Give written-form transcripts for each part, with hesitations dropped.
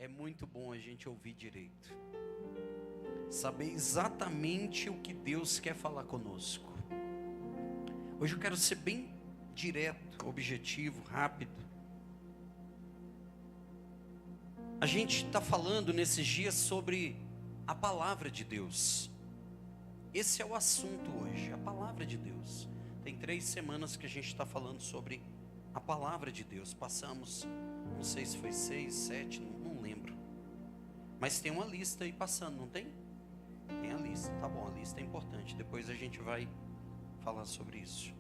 É muito bom a gente ouvir direito, saber exatamente o que Deus quer falar conosco. Hoje eu quero ser bem direto, objetivo, rápido. A gente está falando nesses dias sobre a palavra de Deus. Esse é o assunto hoje, a palavra de Deus. Tem 3 semanas que a gente está falando sobre a palavra de Deus. Passamos, não sei se foi 6, 7, não lembro. Mas tem uma lista aí passando, não tem? Tem a lista, tá bom, a lista é importante. Depois a gente vai falar sobre isso.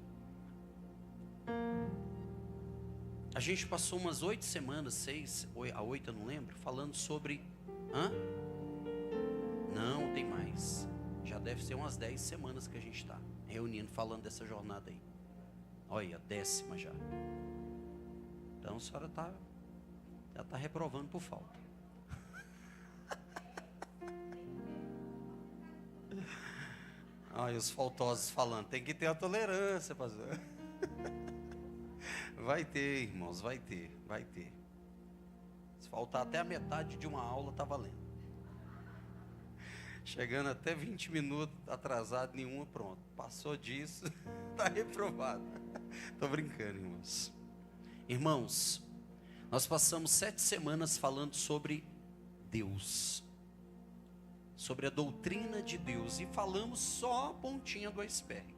A gente passou umas 8 semanas, 6 a 8 eu não lembro, falando sobre... Não, tem mais. Já deve ser umas 10 semanas que a gente está reunindo, falando dessa jornada aí. Olha, 10ª já. Então a senhora já está reprovando por falta. Olha os faltosos falando, tem que ter a tolerância, pastor. Vai ter, irmãos, vai ter. Se faltar até a metade de uma aula, tá valendo. Chegando até 20 minutos atrasado, nenhuma, pronto. Passou disso, tá reprovado. Tô brincando, irmãos. Irmãos, nós passamos 7 semanas falando sobre Deus, sobre a doutrina de Deus, e falamos só a pontinha do iceberg.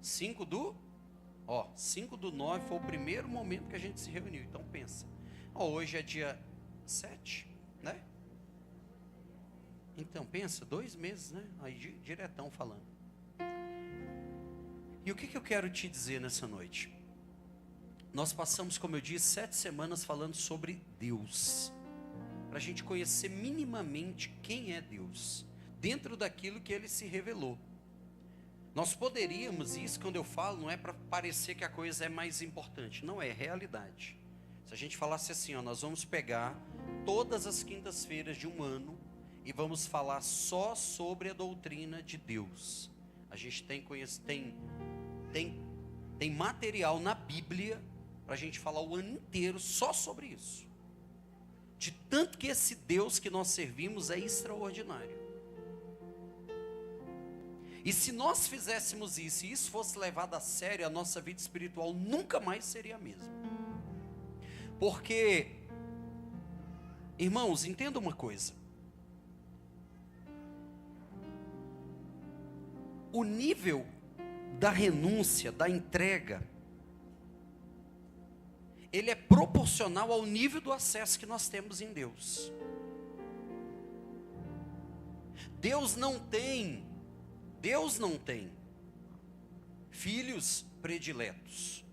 5/9 foi o primeiro momento que a gente se reuniu. Então pensa, hoje é dia 7, né? Então pensa, 2 meses, né? Aí diretão falando. E o que eu quero te dizer nessa noite? Nós passamos, como eu disse, 7 semanas falando sobre Deus, para a gente conhecer minimamente quem é Deus, dentro daquilo que Ele se revelou. Nós poderíamos, isso quando eu falo, não é para parecer que a coisa é mais importante, não é realidade. Se a gente falasse assim, nós vamos pegar todas as quintas-feiras de um ano e vamos falar só sobre a doutrina de Deus. A gente tem material na Bíblia para a gente falar o ano inteiro só sobre isso. De tanto que esse Deus que nós servimos é extraordinário. E se nós fizéssemos isso, e isso fosse levado a sério, a nossa vida espiritual nunca mais seria a mesma. Porque, irmãos, entenda uma coisa. O nível da renúncia, da entrega, ele é proporcional ao nível do acesso que nós temos em Deus. Deus não tem filhos prediletos,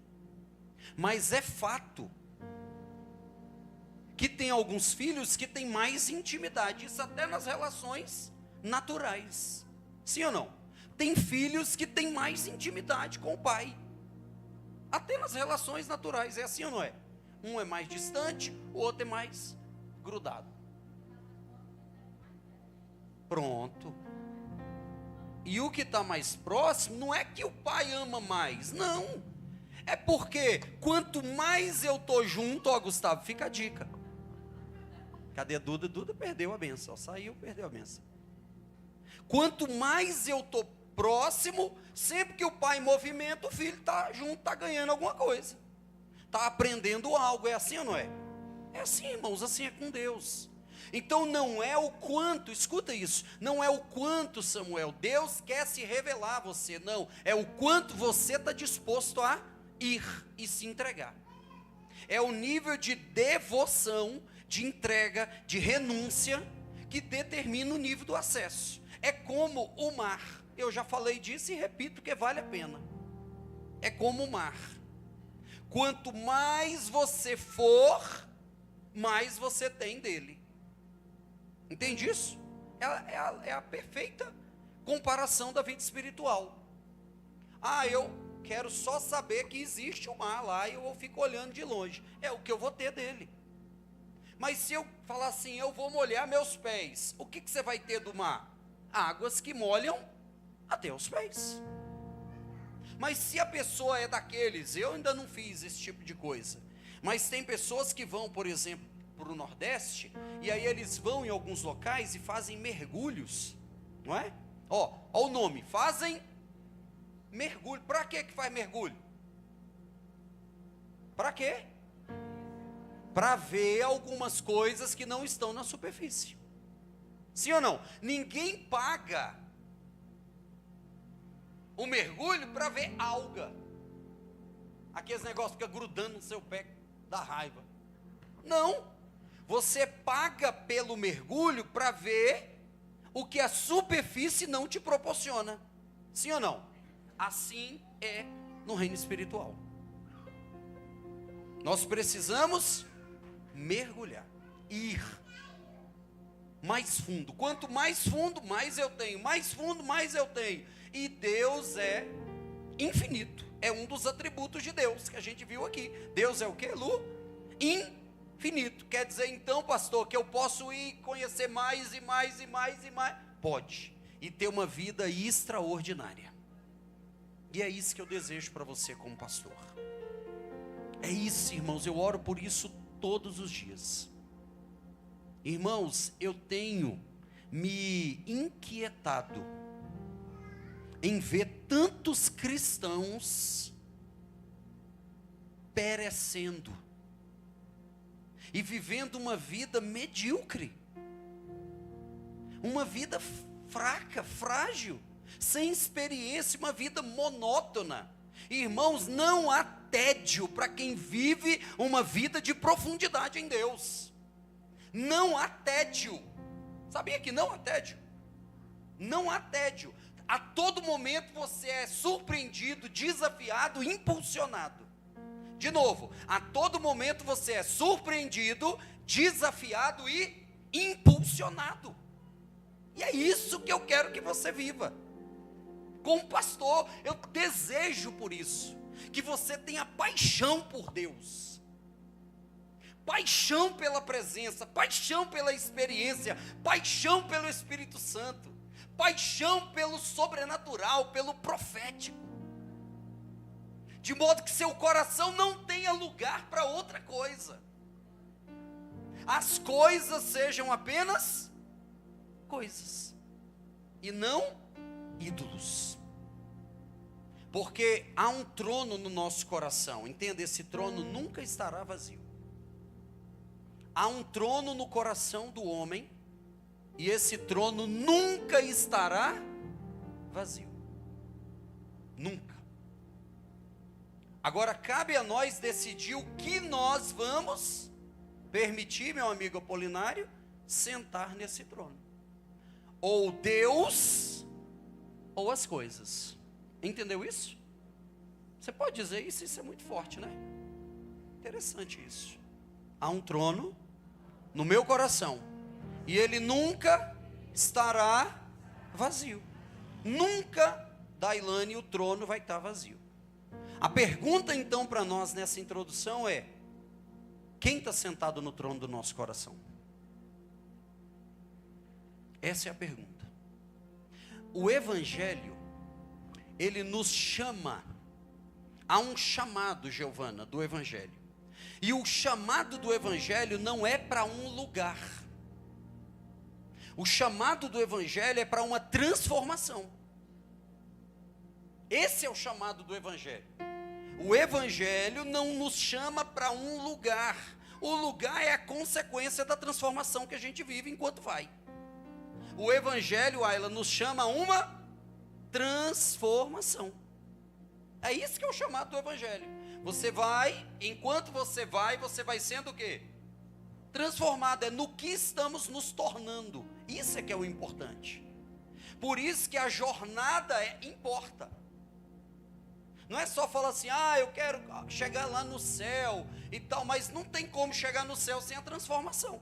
mas é fato que tem alguns filhos que têm mais intimidade, isso até nas relações naturais, sim ou não? Tem filhos que têm mais intimidade com o pai, até nas relações naturais, é assim ou não é? Um é mais distante, o outro é mais grudado. Pronto. E o que está mais próximo, não é que o pai ama mais, não. É porque, quanto mais eu estou junto, Gustavo, fica a dica. Cadê a Duda? Duda perdeu a benção, saiu, perdeu a benção. Quanto mais eu estou próximo, sempre que o pai movimenta, o filho está junto, está ganhando alguma coisa. Está aprendendo algo, é assim ou não é? É assim, irmãos, assim é com Deus. Então não é o quanto, escuta isso, não é o quanto, Samuel, Deus quer se revelar a você, não, é o quanto você está disposto a ir e se entregar. É o nível de devoção, de entrega, de renúncia, que determina o nível do acesso. É como o mar, eu já falei disso e repito porque vale a pena. É como o mar, quanto mais você for, mais você tem dele. Entende isso? É a perfeita comparação da vida espiritual. Eu quero só saber que existe o mar lá e eu fico olhando de longe. É o que eu vou ter dele. Mas se eu falar assim, eu vou molhar meus pés, o que você vai ter do mar? Águas que molham até os pés. Mas se a pessoa é daqueles, eu ainda não fiz esse tipo de coisa, Mas tem pessoas que vão, por exemplo, para o Nordeste, e aí eles vão em alguns locais e fazem mergulhos, não é? Ó o nome, fazem mergulho. Para que faz mergulho? Para quê? Para ver algumas coisas que não estão na superfície. Sim ou não? Ninguém paga o mergulho para ver alga. Aqueles negócios ficam grudando no seu pé, dá raiva. Não. Você paga pelo mergulho para ver o que a superfície não te proporciona. Sim ou não? Assim é no reino espiritual. Nós precisamos mergulhar, ir mais fundo. Quanto mais fundo, mais eu tenho. Mais fundo, mais eu tenho. E Deus é infinito. É um dos atributos de Deus que a gente viu aqui. Deus é o quê, Lu? Infinito. Quer dizer então, pastor, que eu posso ir conhecer mais e mais e mais e mais? Pode. E ter uma vida extraordinária. E é isso que eu desejo para você como pastor. É isso, irmãos. Eu oro por isso todos os dias. Irmãos, eu tenho me inquietado em ver tantos cristãos perecendo e vivendo uma vida medíocre, uma vida fraca, frágil, sem experiência, uma vida monótona. Irmãos, não há tédio para quem vive uma vida de profundidade em Deus. Não há tédio. Sabia que não há tédio? Não há tédio. A todo momento você é surpreendido, desafiado, impulsionado. De novo, a todo momento você é surpreendido, desafiado e impulsionado. E é isso que eu quero que você viva. Como pastor, eu desejo por isso, que você tenha paixão por Deus, paixão pela presença, paixão pela experiência, paixão pelo Espírito Santo, paixão pelo sobrenatural, pelo profético, de modo que seu coração não tenha lugar para outra coisa. As coisas sejam apenas coisas, e não ídolos. Porque há um trono no nosso coração, entenda, esse trono nunca estará vazio. Há um trono no coração do homem, e esse trono nunca estará vazio. Nunca. Agora cabe a nós decidir o que nós vamos permitir, meu amigo Apolinário, sentar nesse trono. Ou Deus, ou as coisas. Entendeu isso? Você pode dizer isso, isso é muito forte, né? Interessante isso. Há um trono no meu coração, e ele nunca estará vazio. Nunca, Dailane, o trono vai estar vazio. A pergunta então para nós nessa introdução é: quem está sentado no trono do nosso coração? Essa é a pergunta. O Evangelho, ele nos chama, há um chamado, Giovana, do Evangelho. E o chamado do Evangelho não é para um lugar. O chamado do Evangelho é para uma transformação. Esse é o chamado do Evangelho. O Evangelho não nos chama para um lugar. O lugar é a consequência da transformação que a gente vive enquanto vai. O Evangelho, Ayla, nos chama a uma transformação. É isso que é o chamado do Evangelho. Você vai, enquanto você vai sendo o quê? Transformado. É no que estamos nos tornando. Isso é que é o importante. Por isso que a jornada importa. Não é só falar assim, eu quero chegar lá no céu e tal, mas não tem como chegar no céu sem a transformação.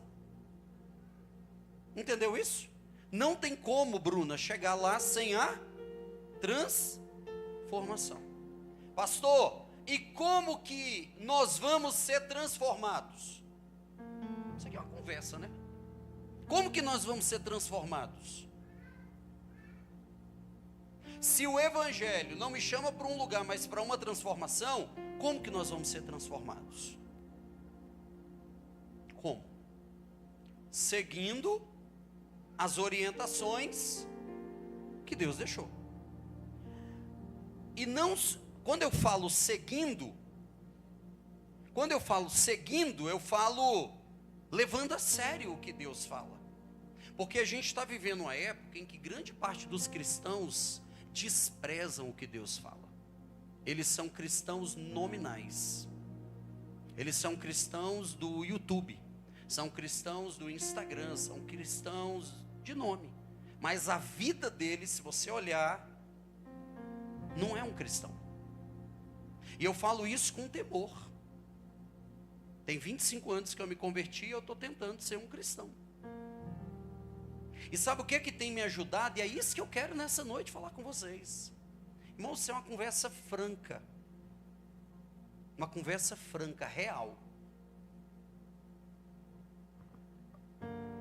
Entendeu isso? Não tem como, Bruna, chegar lá sem a transformação. Pastor, e como que nós vamos ser transformados? Isso aqui é uma conversa, né? Como que nós vamos ser transformados? Se o Evangelho não me chama para um lugar, mas para uma transformação, como que nós vamos ser transformados? Como? Seguindo as orientações que Deus deixou. E não, quando eu falo seguindo, eu falo levando a sério o que Deus fala. Porque a gente está vivendo uma época em que grande parte dos cristãos desprezam o que Deus fala. Eles são cristãos nominais. Eles são cristãos do YouTube. São cristãos do Instagram. São cristãos de nome. Mas a vida deles, se você olhar, não é um cristão. E eu falo isso com temor. Tem 25 anos que eu me converti e eu estou tentando ser um cristão. E sabe o que tem me ajudado? E é isso que eu quero nessa noite falar com vocês. Irmãos, isso é uma conversa franca. Uma conversa franca, real.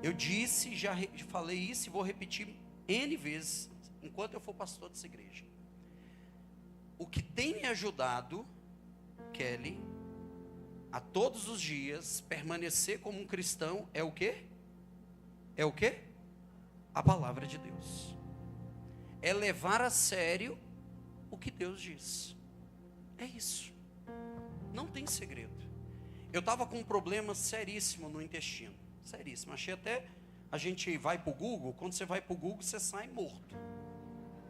Eu disse, já falei isso e vou repetir N vezes, enquanto eu for pastor dessa igreja. O que tem me ajudado, Kelly, a todos os dias, permanecer como um cristão, é o quê? É o quê? A palavra de Deus. É levar a sério o que Deus diz. É isso. Não tem segredo. Eu estava com um problema seríssimo no intestino. Seríssimo. Achei até, a gente vai para o Google, quando você vai para o Google, você sai morto.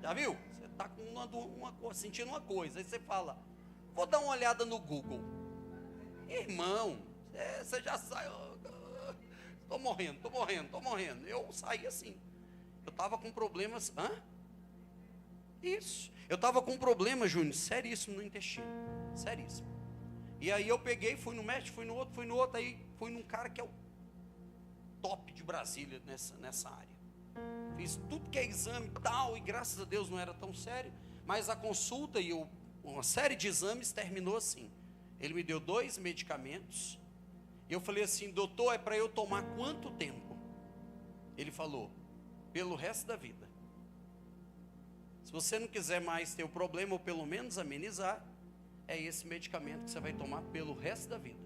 Já viu? Você está com sentindo uma coisa, aí você fala, vou dar uma olhada no Google. Irmão, você já sai, estou morrendo. Eu saí assim. Eu estava com problemas, Isso. Eu estava com um problema, Júnior, seríssimo no intestino. Seríssimo. E aí eu peguei, fui no médico, fui no outro, aí fui num cara que é o top de Brasília nessa área. Fiz tudo que é exame e tal, e graças a Deus não era tão sério, mas a consulta e uma série de exames terminou assim. Ele me deu 2 medicamentos, e eu falei assim, doutor, é para eu tomar quanto tempo? Ele falou, pelo resto da vida. Se você não quiser mais ter o problema, ou pelo menos amenizar, é esse medicamento que você vai tomar pelo resto da vida.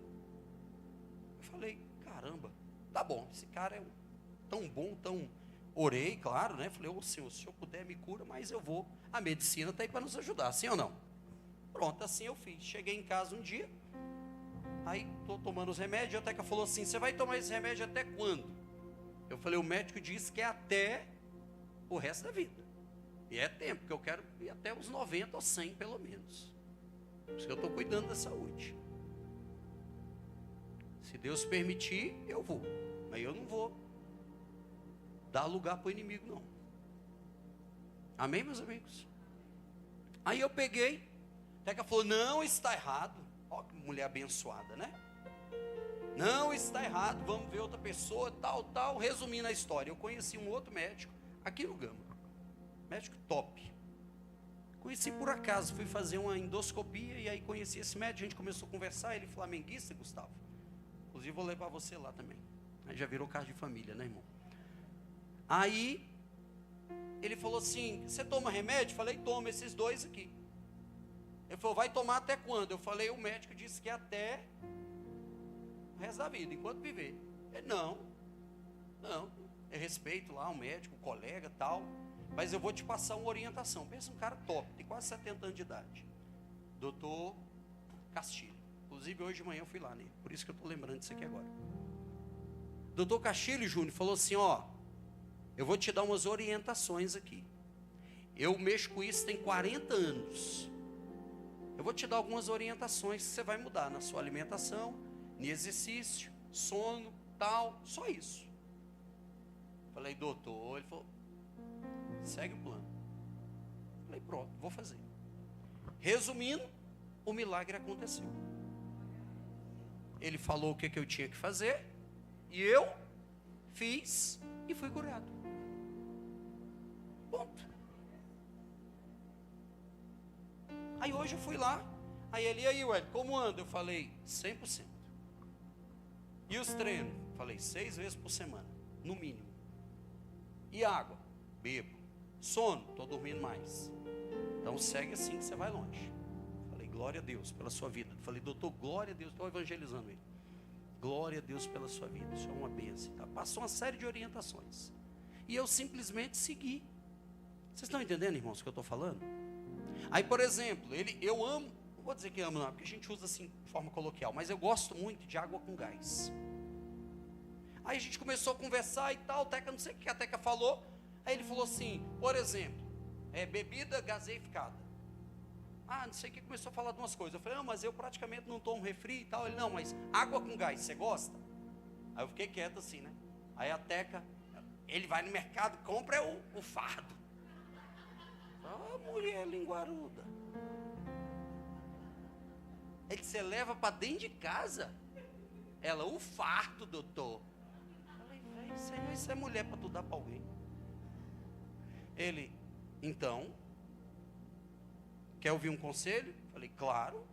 Eu falei, caramba, tá bom, esse cara é tão bom, tão... Orei, claro, né? Falei, Senhor, se eu puder me cura, mas eu vou. A medicina está aí para nos ajudar, sim ou não? Pronto, assim eu fiz. Cheguei em casa um dia, aí estou tomando os remédios, a Teca falou assim, você vai tomar esse remédio até quando? Eu falei, o médico disse que é até o resto da vida. E é tempo, porque eu quero ir até os 90 ou 100 pelo menos. Por isso que eu estou cuidando da saúde. Se Deus permitir, eu vou. Mas eu não vou dar lugar para o inimigo, não. Amém, meus amigos? Aí eu peguei, a Teca falou, não está errado. Ó, que mulher abençoada, né? Não está errado, vamos ver outra pessoa, tal. Resumindo a história, eu conheci um outro médico aqui no Gama. Médico top. Conheci por acaso, fui fazer uma endoscopia e aí conheci esse médico, a gente começou a conversar, ele flamenguista, Gustavo. Inclusive vou levar você lá também. Aí já virou caso de família, né, irmão? Aí, ele falou assim, você toma remédio? Eu falei, toma esses 2 aqui. Ele falou, vai tomar até quando? Eu falei, o médico disse que é até o resto da vida, enquanto viver. Ele, não, eu respeito lá o médico, o colega, tal, mas eu vou te passar uma orientação. Pensa um cara top, tem quase 70 anos de idade. Doutor Castilho. Inclusive, hoje de manhã eu fui lá nele, por isso que eu estou lembrando disso aqui agora. Doutor Castilho Júnior falou assim, ó, eu vou te dar umas orientações aqui. Eu mexo com isso tem 40 anos. Eu vou te dar algumas orientações que você vai mudar na sua alimentação, no exercício, sono, tal, só isso. Falei, doutor, ele falou, segue o plano. Falei, pronto, vou fazer. Resumindo, o milagre aconteceu. Ele falou o que eu tinha que fazer, e eu fiz e fui curado. Ponto. Aí hoje eu fui lá, aí ele, e aí, Ué, como anda? Eu falei, 100%. E os treinos? Falei, 6 vezes por semana, no mínimo. E água? Bebo. Sono? Estou dormindo mais. Então segue assim que você vai longe. Falei, glória a Deus pela sua vida. Falei, doutor, glória a Deus, estou evangelizando ele. glória a Deus pela sua vida, isso é uma bênção. Tá? Passou uma série de orientações. E eu simplesmente segui. Vocês estão entendendo, irmãos, o que eu estou falando? Aí, por exemplo, eu amo, não vou dizer que amo não, porque a gente usa assim de forma coloquial, mas eu gosto muito de água com gás. Aí a gente começou a conversar e tal, Teca, não sei o que a Teca falou. Aí ele falou assim, por exemplo, bebida gaseificada. Não sei o que, começou a falar de umas coisas. Eu falei, mas eu praticamente não tomo refri e tal. Ele, não, mas água com gás, você gosta? Aí eu fiquei quieto assim, né? Aí a Teca, ele vai no mercado, compra o fardo. Mulher linguaruda. Ele, você leva para dentro de casa? Ela, o fardo, doutor. Eu falei, Senhor, isso é mulher para tu dar para alguém. Ele, então, quer ouvir um conselho? Falei, claro,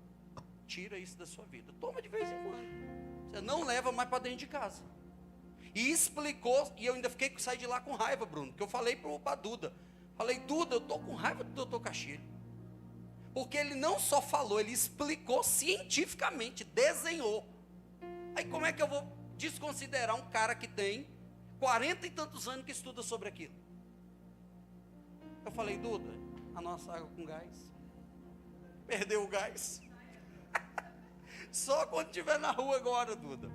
tira isso da sua vida. Toma de vez em quando. Você não leva mais para dentro de casa. E explicou, e eu ainda saí de lá com raiva, Bruno, porque eu falei para a Duda. Falei, Duda, eu estou com raiva do doutor Castilho. Porque ele não só falou, ele explicou cientificamente, desenhou. Aí como é que eu vou desconsiderar um cara que tem 40 e tantos anos que estuda sobre aquilo? Eu falei, Duda, a nossa água com gás. Perdeu o gás. Só quando estiver na rua agora, Duda.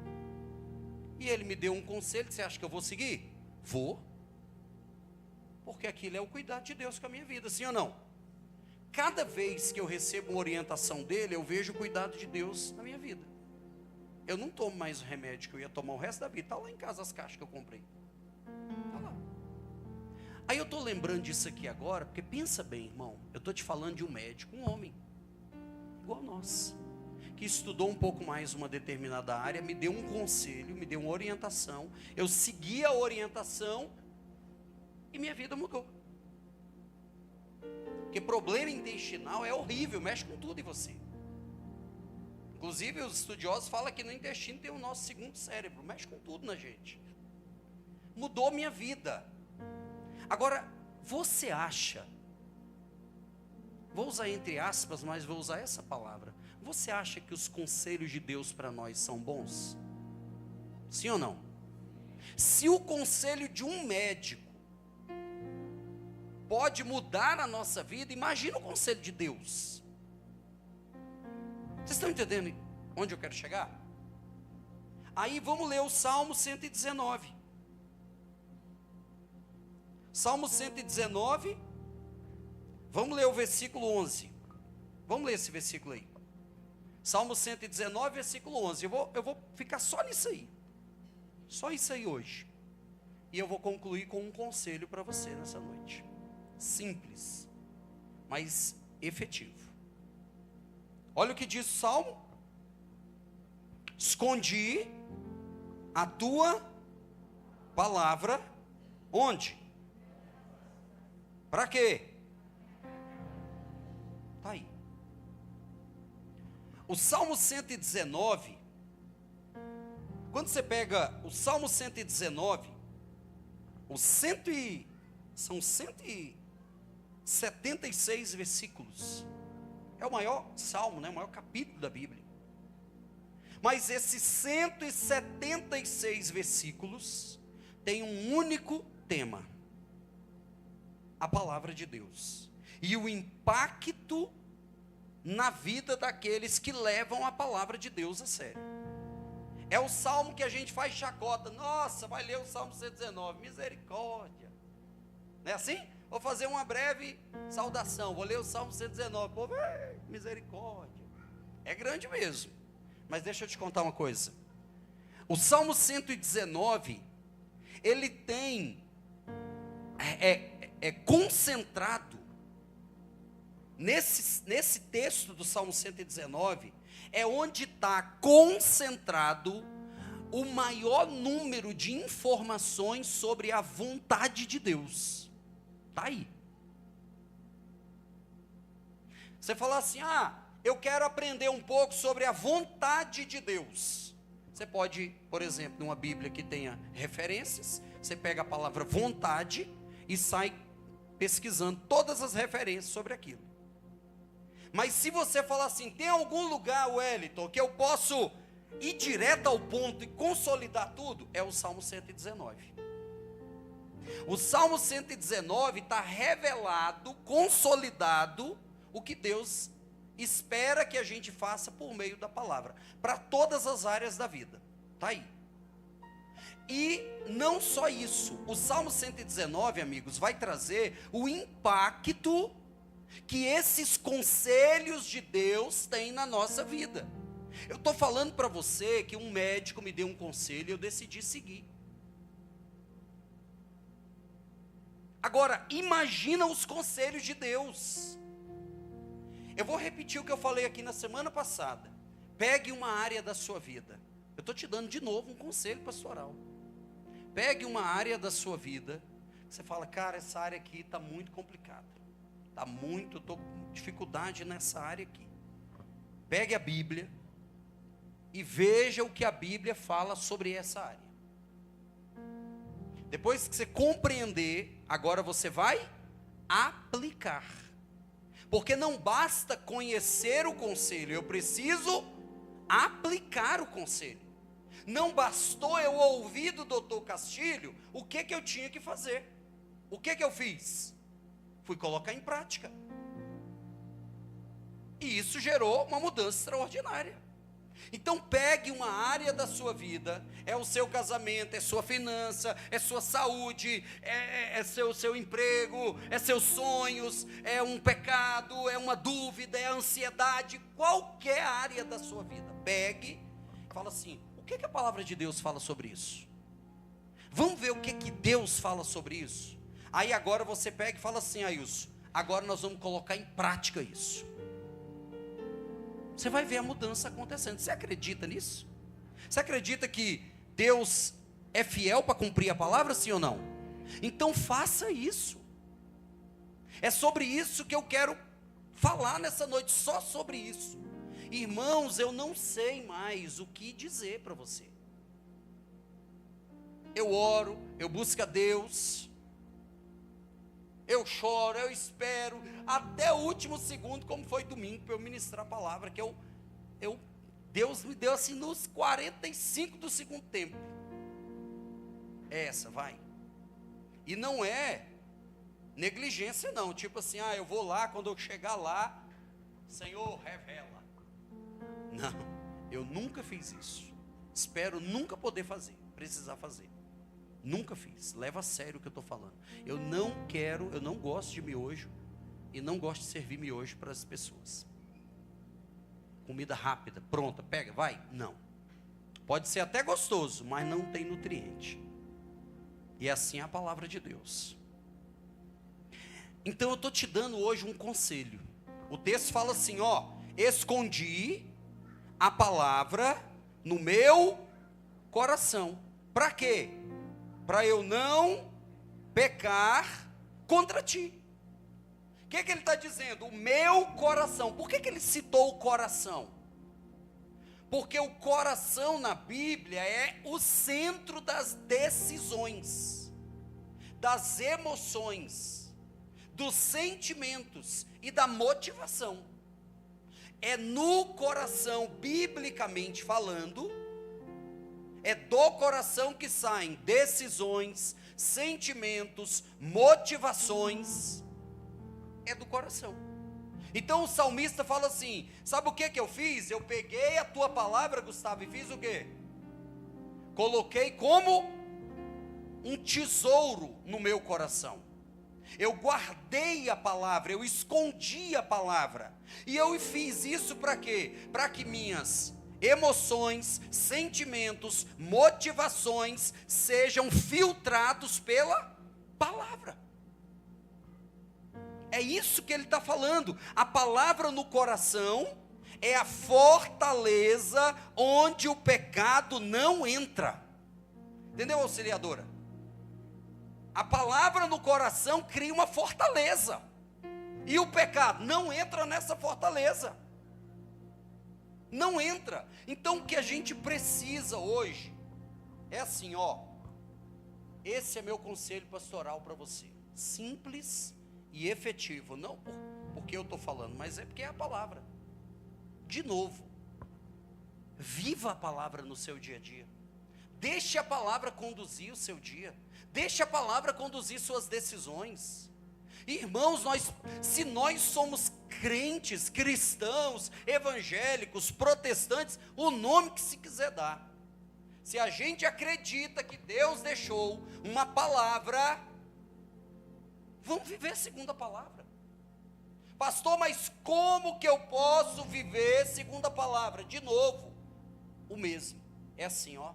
E ele me deu um conselho, você acha que eu vou seguir? Vou. Porque aquilo é o cuidado de Deus com a minha vida, sim ou não? Cada vez que eu recebo uma orientação dele, eu vejo o cuidado de Deus na minha vida. Eu não tomo mais o remédio que eu ia tomar o resto da vida. Está lá em casa as caixas que eu comprei. Está lá. Aí eu estou lembrando disso aqui agora, porque pensa bem, irmão. Eu estou te falando de um médico, um homem, igual nós, que estudou um pouco mais uma determinada área, me deu um conselho, me deu uma orientação. Eu segui a orientação e minha vida mudou. Porque problema intestinal é horrível, mexe com tudo em você. Inclusive os estudiosos falam que no intestino tem o nosso segundo cérebro, mexe com tudo na gente. Mudou minha vida. Agora, você acha, vou usar entre aspas, mas vou usar essa palavra. Você acha que os conselhos de Deus para nós são bons? Sim ou não? Se o conselho de um médico pode mudar a nossa vida, imagina o conselho de Deus. Vocês estão entendendo onde eu quero chegar? Aí vamos ler o Salmo 119. Salmo 119, vamos ler o versículo 11. Vamos ler esse versículo aí. Salmo 119, versículo 11. Eu vou ficar só nisso aí. Só isso aí hoje. E eu vou concluir com um conselho para você nessa noite. Simples, mas efetivo. Olha o que diz o Salmo. Escondi a tua palavra, onde? Para quê? Está aí. O Salmo 119, quando você pega o Salmo 119, são 176 versículos. É o maior salmo, né? O maior capítulo da Bíblia. Mas esses 176 versículos têm um único tema: a palavra de Deus. E o impacto na vida daqueles que levam a palavra de Deus a sério. É o salmo que a gente faz chacota. Nossa, vai ler o Salmo 119. Misericórdia. Não é assim? Vou fazer uma breve saudação. Vou ler o Salmo 119. Povo, misericórdia. É grande mesmo. Mas deixa eu te contar uma coisa. O Salmo 119, ele tem, concentrado, nesse texto do Salmo 119, é onde está concentrado o maior número de informações sobre a vontade de Deus. Está aí. Você fala assim, eu quero aprender um pouco sobre a vontade de Deus. Você pode, por exemplo, numa Bíblia que tenha referências, você pega a palavra vontade e sai pesquisando todas as referências sobre aquilo. Mas se você falar assim, tem algum lugar, Wellington, que eu posso ir direto ao ponto e consolidar tudo, é o Salmo 119. O Salmo 119 está revelado, consolidado, o que Deus espera que a gente faça por meio da palavra, para todas as áreas da vida, está aí. E não só isso, o Salmo 119, amigos, vai trazer o impacto que esses conselhos de Deus têm na nossa vida. Eu estou falando para você que um médico me deu um conselho e eu decidi seguir. Agora, imagina os conselhos de Deus. Eu vou repetir o que eu falei aqui na semana passada. Pegue uma área da sua vida. Eu estou te dando de novo um conselho pastoral. Pegue uma área da sua vida, você fala, cara, essa área aqui está muito complicada. Estou com dificuldade nessa área aqui. Pegue a Bíblia e veja o que a Bíblia fala sobre essa área. Depois que você compreender, agora você vai aplicar. Porque não basta conhecer o conselho, eu preciso aplicar o conselho. Não bastou eu ouvir do doutor Castilho o que eu tinha que fazer. O que eu fiz? Fui colocar em prática. E isso gerou uma mudança extraordinária. Então pegue uma área da sua vida, é o seu casamento, é sua finança, é sua saúde, é seu emprego, é seus sonhos, é um pecado, é uma dúvida, é a ansiedade, qualquer área da sua vida. Pegue e fala assim, o que a palavra de Deus fala sobre isso? Vamos ver o que Deus fala sobre isso? Aí agora você pega e fala assim, Ailson, agora nós vamos colocar em prática isso. Você vai ver a mudança acontecendo. Você acredita nisso? Você acredita que Deus é fiel para cumprir a palavra, sim ou não? Então faça isso. É sobre isso que eu quero falar nessa noite, só sobre isso. Irmãos, eu não sei mais o que dizer para você. Eu oro, eu busco a Deus, eu choro, eu espero, até o último segundo, como foi domingo, para eu ministrar a palavra, que Deus me deu assim nos 45 do segundo tempo. Essa, vai. E não é negligência não, tipo assim, eu vou lá, quando eu chegar lá, Senhor, revela. Não, eu nunca fiz isso. Espero nunca poder fazer, precisar fazer. Nunca fiz, leva a sério o que eu estou falando. Eu não gosto de miojo e não gosto de servir miojo para as pessoas. Comida rápida, pronta, pega, vai? Não. Pode ser até gostoso, mas não tem nutriente. E assim é a palavra de Deus. Então eu estou te dando hoje um conselho. O texto fala assim, escondi a palavra no meu coração. Para quê? Para eu não pecar contra ti. O que ele está dizendo? O meu coração. Por que ele citou o coração? Porque o coração na Bíblia é o centro das decisões, das emoções, dos sentimentos e da motivação. É no coração, biblicamente falando, é do coração que saem decisões, sentimentos, motivações. É do coração. Então o salmista fala assim, sabe o que eu fiz? Eu peguei a tua palavra, Gustavo, e fiz o quê? Coloquei como um tesouro no meu coração. Eu guardei a palavra, eu escondi a palavra. E eu fiz isso para quê? Para que minhas emoções, sentimentos, motivações sejam filtrados pela palavra. É isso que ele está falando. A palavra no coração é a fortaleza onde o pecado não entra. Entendeu, auxiliadora? A palavra no coração cria uma fortaleza. E o pecado não entra nessa fortaleza. Não entra. Então o que a gente precisa hoje é assim, esse é meu conselho pastoral para você. Simples e efetivo, não porque eu estou falando, mas é porque é a palavra. De novo, Viva a palavra no seu dia a dia. Deixe a palavra conduzir o seu dia. Deixe a palavra conduzir suas decisões. Irmãos, se nós somos crentes, cristãos, evangélicos, protestantes, o nome que se quiser dar, se a gente acredita que Deus deixou uma palavra, vamos viver segundo a palavra. Pastor, mas como que eu posso viver segundo a palavra? De novo, o mesmo. É assim, ó.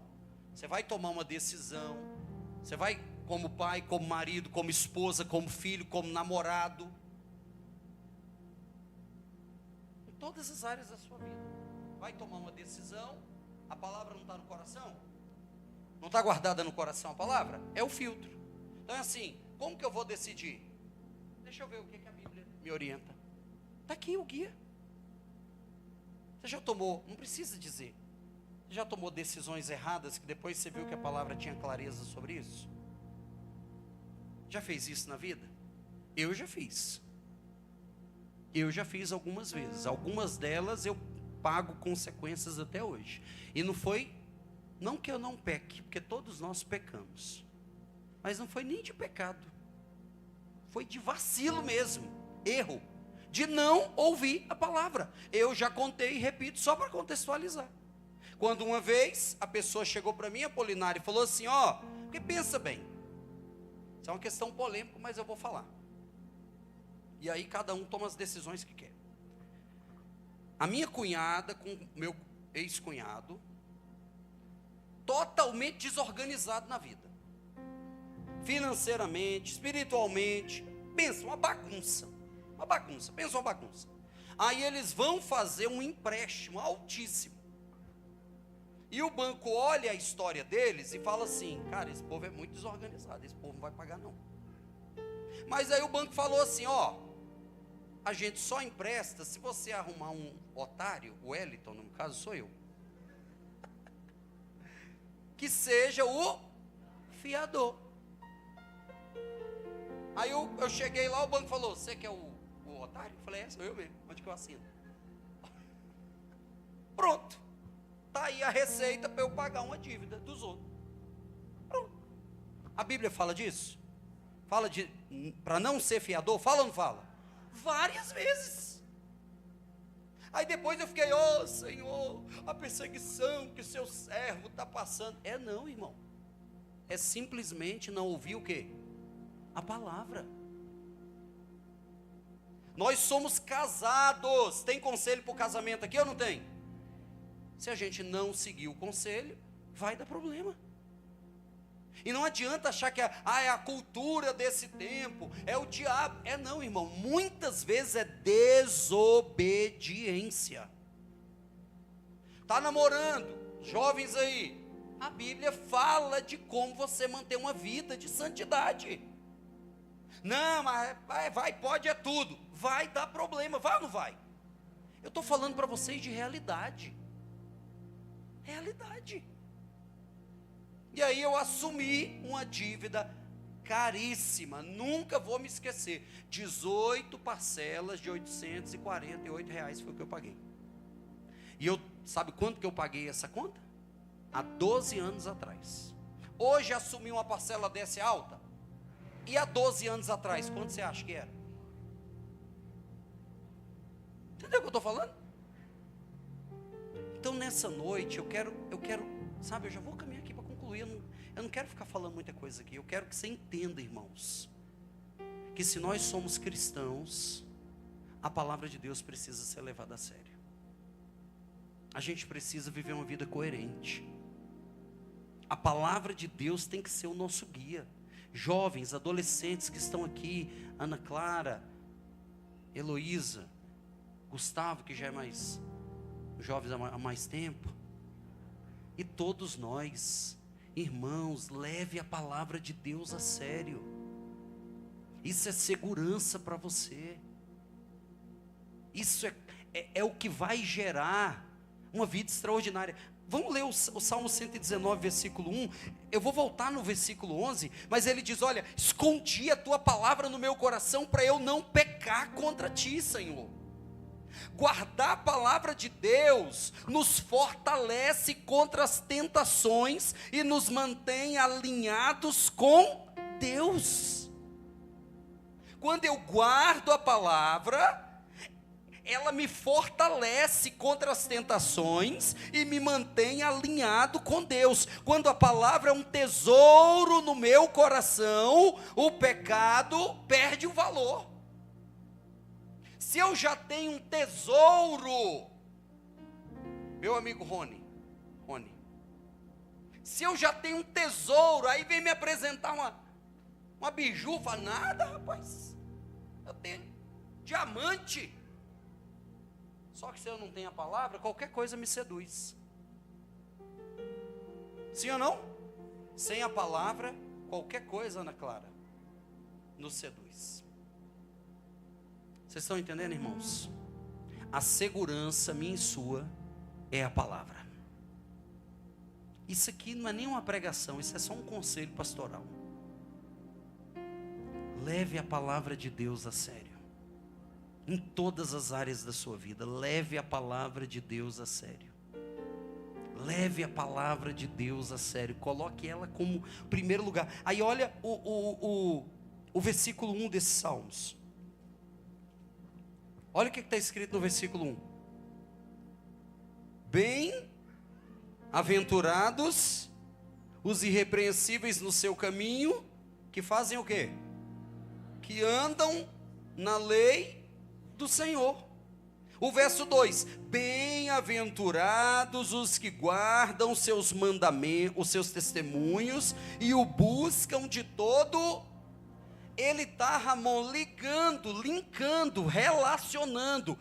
Você vai tomar uma decisão. Você vai, como pai, como marido, como esposa, como filho, como namorado. Em todas as áreas da sua vida. Vai tomar uma decisão. A palavra não está no coração? Não está guardada no coração a palavra? É o filtro. Então é assim, como que eu vou decidir? Deixa eu ver o que a Bíblia me orienta. Está aqui o guia. Você já tomou, não precisa dizer. Você já tomou decisões erradas que depois você viu que a palavra tinha clareza sobre isso? Já fez isso na vida? Eu já fiz. Eu já fiz algumas vezes. Algumas delas eu pago consequências até hoje. E não que eu não peque, porque todos nós pecamos. Mas não foi nem de pecado. Foi de vacilo mesmo, erro, de não ouvir a palavra. Eu já contei e repito só para contextualizar. Quando uma vez a pessoa chegou para mim, Apolinário, e falou assim, ó, porque pensa bem, isso é uma questão polêmica, mas eu vou falar. E aí cada um toma as decisões que quer. A minha cunhada com o meu ex-cunhado, totalmente desorganizado na vida. Financeiramente, espiritualmente, pensa, uma bagunça, pensa uma bagunça. Aí eles vão fazer um empréstimo altíssimo. E o banco olha a história deles e fala assim, cara, esse povo é muito desorganizado, esse povo não vai pagar não. Mas aí o banco falou assim, ó, a gente só empresta se você arrumar um otário, o Wellington, no caso sou eu, que seja o fiador. Aí eu cheguei lá, o banco falou, você que é o otário? Eu falei, sou eu mesmo, onde que eu assino? Pronto, está aí a receita para eu pagar uma dívida dos outros. Pronto. A Bíblia fala disso? Fala para não ser fiador? Fala ou não fala? Várias vezes. Aí depois eu fiquei, Senhor, a perseguição que seu servo está passando. Não, irmão. É simplesmente não ouvir o quê? A palavra. Nós somos casados. Tem conselho para o casamento aqui ou não tem? Se a gente não seguir o conselho, vai dar problema. E não adianta achar que é a cultura desse tempo, é o diabo. Não, irmão, muitas vezes é desobediência. Está namorando, jovens aí, a Bíblia fala de como você manter uma vida de santidade. Não, mas pode é tudo. Vai dar problema, vai ou não vai? Eu estou falando para vocês de realidade. Realidade. E aí eu assumi uma dívida caríssima, nunca vou me esquecer, 18 parcelas de R$848 foi o que eu paguei. E sabe quanto que eu paguei essa conta? Há 12 anos atrás. Hoje assumir uma parcela dessa é alta? E há 12 anos atrás, quanto você acha que era? Entendeu o que eu estou falando? Então nessa noite eu quero, sabe, eu já vou caminhar aqui para concluir, eu não quero ficar falando muita coisa aqui, eu quero que você entenda, irmãos, que se nós somos cristãos, a palavra de Deus precisa ser levada a sério. A gente precisa viver uma vida coerente. A palavra de Deus tem que ser o nosso guia. Jovens, adolescentes que estão aqui, Ana Clara, Heloísa, Gustavo, que já é mais jovens há mais tempo, e todos nós, irmãos, leve a palavra de Deus a sério. Isso é segurança para você. Isso é o que vai gerar uma vida extraordinária. Vamos ler o Salmo 119, versículo 1. Eu vou voltar no versículo 11, mas ele diz, olha, escondi a tua palavra no meu coração para eu não pecar contra ti, Senhor. Guardar a palavra de Deus nos fortalece contra as tentações e nos mantém alinhados com Deus. Quando eu guardo a palavra, ela me fortalece contra as tentações e me mantém alinhado com Deus. Quando a palavra é um tesouro no meu coração, o pecado perde o valor. Se eu já tenho um tesouro, meu amigo Rony, se eu já tenho um tesouro, aí vem me apresentar uma biju, fala, nada rapaz, eu tenho diamante. Só que se eu não tenho a palavra, qualquer coisa me seduz. Sim ou não? Sem a palavra, qualquer coisa, Ana Clara, nos seduz. Vocês estão entendendo, irmãos? A segurança minha e sua é a palavra. Isso aqui não é nem uma pregação, isso é só um conselho pastoral. Leve a palavra de Deus a sério. Em todas as áreas da sua vida, leve a palavra de Deus a sério. Leve a palavra de Deus a sério. Coloque ela como primeiro lugar. Aí olha o versículo 1 desses Salmos. Olha o que está escrito no versículo 1. Bem-aventurados os irrepreensíveis no seu caminho, que fazem o quê? Que andam na lei do Senhor. O verso 2: bem-aventurados os que guardam seus mandamentos, os seus testemunhos e o buscam de todo. Ele está, Ramon, linkando, relacionando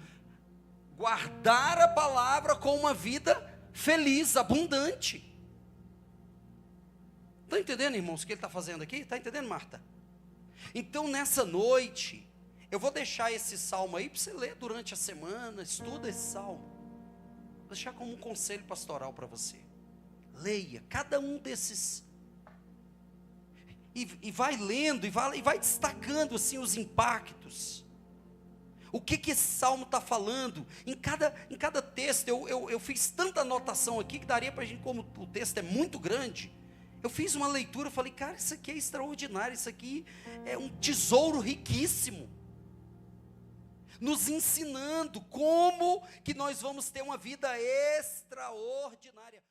guardar a palavra com uma vida feliz, abundante. Está entendendo, irmãos, o que ele está fazendo aqui? Está entendendo, Marta? Então nessa noite eu vou deixar esse salmo aí para você ler durante a semana. Estuda esse salmo. Vou deixar como um conselho pastoral para você. Leia cada um desses. E vai lendo, e vai destacando assim os impactos. O que esse salmo está falando? Em cada texto, eu fiz tanta anotação aqui, que daria para a gente, como o texto é muito grande, eu fiz uma leitura, falei, cara, isso aqui é extraordinário, isso aqui é um tesouro riquíssimo. Nos ensinando como que nós vamos ter uma vida extraordinária.